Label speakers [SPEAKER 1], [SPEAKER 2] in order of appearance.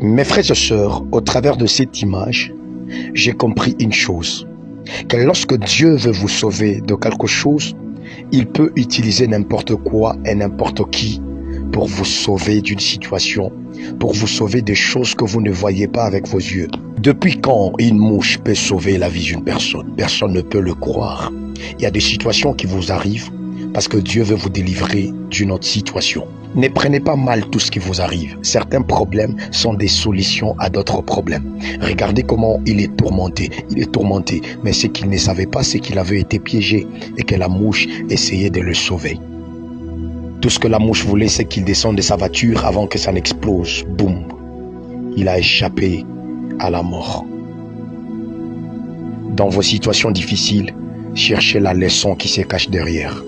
[SPEAKER 1] Mes frères et sœurs, au travers de cette image, j'ai compris une chose, que lorsque Dieu veut vous sauver de quelque chose, il peut utiliser n'importe quoi et n'importe qui pour vous sauver d'une situation, pour vous sauver des choses que vous ne voyez pas avec vos yeux. Depuis quand une mouche peut sauver la vie d'une personne? Personne ne peut le croire. Il y a des situations qui vous arrivent parce que Dieu veut vous délivrer d'une autre situation. Ne prenez pas mal tout ce qui vous arrive. Certains problèmes sont des solutions à d'autres problèmes. Regardez comment il est tourmenté. Il est tourmenté. Mais ce qu'il ne savait pas, c'est qu'il avait été piégé et que la mouche essayait de le sauver. Tout ce que la mouche voulait, c'est qu'il descende de sa voiture avant que ça n'explose. Boum. Il a échappé à la mort. Dans vos situations difficiles, cherchez la leçon qui se cache derrière.